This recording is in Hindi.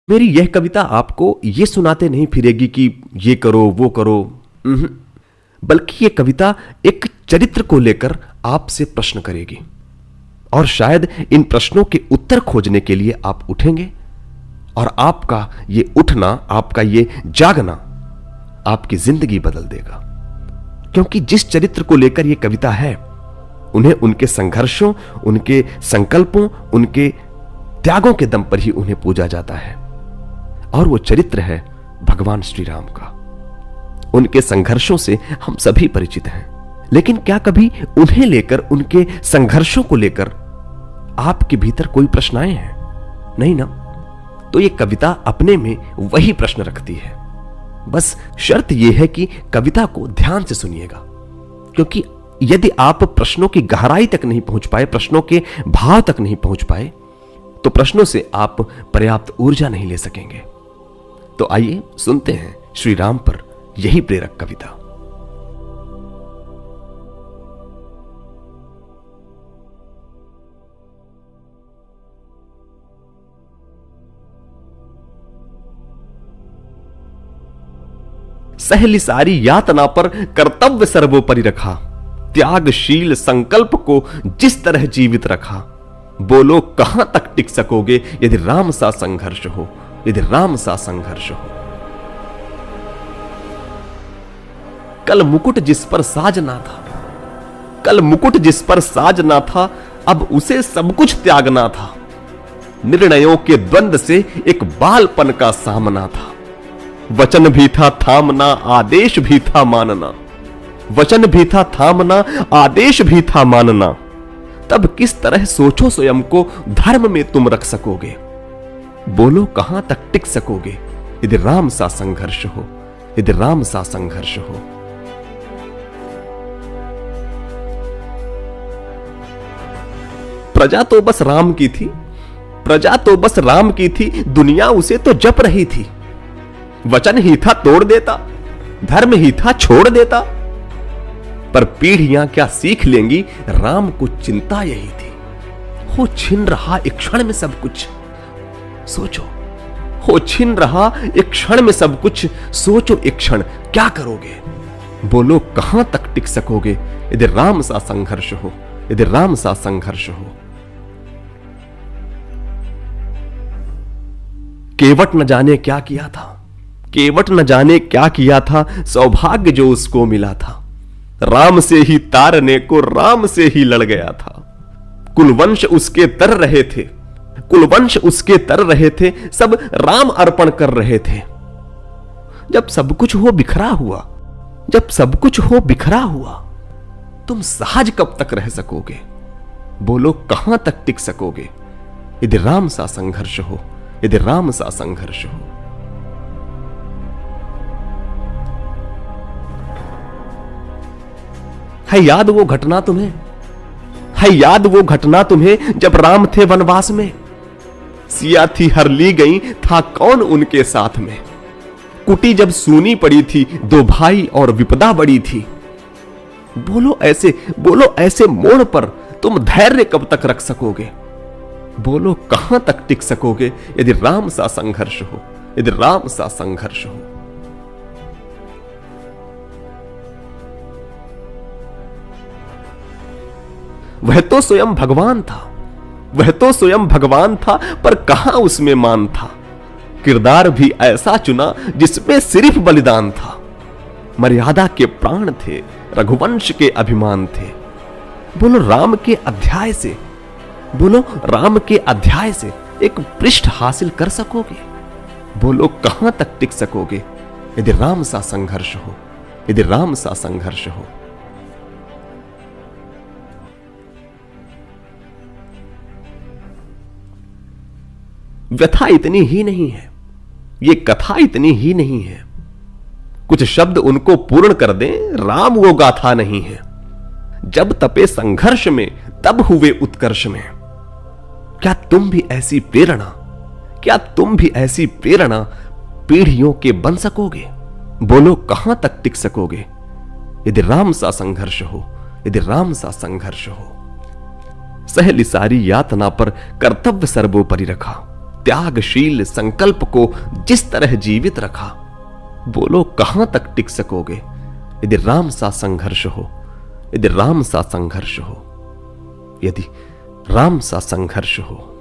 मेरी यह कविता आपको ये सुनाते नहीं फिरेगी कि ये करो वो करो, बल्कि यह कविता एक चरित्र को लेकर आपसे प्रश्न करेगी और शायद इन प्रश्नों के उत्तर खोजने के लिए आप उठेंगे और आपका ये उठना, आपका ये जागना आपकी जिंदगी बदल देगा। क्योंकि जिस चरित्र को लेकर यह कविता है, उन्हें उनके संघर्षों, उनके संकल्पों, उनके त्यागों के दम पर ही उन्हें पूजा जाता है और वो चरित्र है भगवान श्री राम का। उनके संघर्षों से हम सभी परिचित हैं, लेकिन क्या कभी उन्हें लेकर, उनके संघर्षों को लेकर आपके भीतर कोई प्रश्न आए हैं? नहीं ना? तो ये कविता अपने में वही प्रश्न रखती है। बस शर्त यह है कि कविता को ध्यान से सुनिएगा, क्योंकि यदि आप प्रश्नों की गहराई तक नहीं पहुंच पाए, प्रश्नों के भाव तक नहीं पहुंच पाए, तो प्रश्नों से आप पर्याप्त ऊर्जा नहीं ले सकेंगे। तो आइए सुनते हैं श्री राम पर यही प्रेरक कविता। सहली सारी यातना पर कर्तव्य सर्वोपरि रखा, त्यागशील संकल्प को जिस तरह जीवित रखा। बोलो कहां तक टिक सकोगे यदि राम सा संघर्ष हो, यदि राम सा संघर्ष हो। कल मुकुट जिस पर साज ना था, कल मुकुट जिस पर साज ना था, अब उसे सब कुछ त्यागना था। निर्णयों के द्वंद से एक बालपन का सामना था। वचन भी था थामना, आदेश भी था मानना। वचन भी था थामना, आदेश भी था मानना। तब किस तरह सोचो स्वयं को धर्म में तुम रख सकोगे। बोलो कहां तक टिक सकोगे यदि राम सा संघर्ष हो, यदि राम सा संघर्ष हो। प्रजा तो बस राम की थी, प्रजा तो बस राम की थी, दुनिया उसे तो जप रही थी। वचन ही था तोड़ देता, धर्म ही था छोड़ देता। पर पीढ़ियां क्या सीख लेंगी, राम को चिंता यही थी। हो छिन रहा एक क्षण में सब कुछ, सोचो। हो छिन रहा एक क्षण में सब कुछ, सोचो एक क्षण क्या करोगे। बोलो कहां तक टिक सकोगे यदि राम सा संघर्ष हो, यदि राम सा संघर्ष हो। केवट न जाने क्या किया था, केवट न जाने क्या किया था, सौभाग्य जो उसको मिला था। राम से ही तारने को राम से ही लड़ गया था। कुलवंश उसके तर रहे थे, कुलवंश उसके तर रहे थे, सब राम अर्पण कर रहे थे। जब सब कुछ हो बिखरा हुआ, जब सब कुछ हो बिखरा हुआ, तुम सहज कब तक रह सकोगे। बोलो कहां तक टिक सकोगे यदि राम सा संघर्ष हो, यदि राम सा संघर्ष हो। है याद वो घटना तुम्हें, है याद वो घटना तुम्हें जब राम थे वनवास में। सिया थी हर ली गई, था कौन उनके साथ में। कुटी जब सूनी पड़ी थी, दो भाई और विपदा बड़ी थी। बोलो ऐसे मोड़ पर तुम धैर्य कब तक रख सकोगे। बोलो कहां तक टिक सकोगे यदि राम सा संघर्ष हो, यदि राम सा संघर्ष हो। वह तो स्वयं भगवान था, वह तो स्वयं भगवान था, पर कहां उसमें मान था। किरदार भी ऐसा चुना जिसमें सिर्फ बलिदान था। मर्यादा के प्राण थे, रघुवंश के अभिमान थे। बोलो राम के अध्याय से, बोलो राम के अध्याय से एक पृष्ठ हासिल कर सकोगे। बोलो कहां तक टिक सकोगे यदि राम सा संघर्ष हो, यदि राम सा संघर्ष हो। व्यथा इतनी ही नहीं है, ये कथा इतनी ही नहीं है। कुछ शब्द उनको पूर्ण कर दें, राम वो गाथा नहीं है। जब तपे संघर्ष में तब हुए उत्कर्ष में। क्या तुम भी ऐसी प्रेरणा, क्या तुम भी ऐसी प्रेरणा पीढ़ियों के बन सकोगे। बोलो कहां तक टिक सकोगे यदि राम सा संघर्ष हो, यदि राम सा संघर्ष हो। सहली सारी यातना पर कर्तव्य सर्वोपरि रखा, त्यागशील संकल्प को जिस तरह जीवित रखा, बोलो कहां तक टिक सकोगे यदि राम सा संघर्ष हो, यदि राम सा संघर्ष हो, यदि राम सा संघर्ष हो।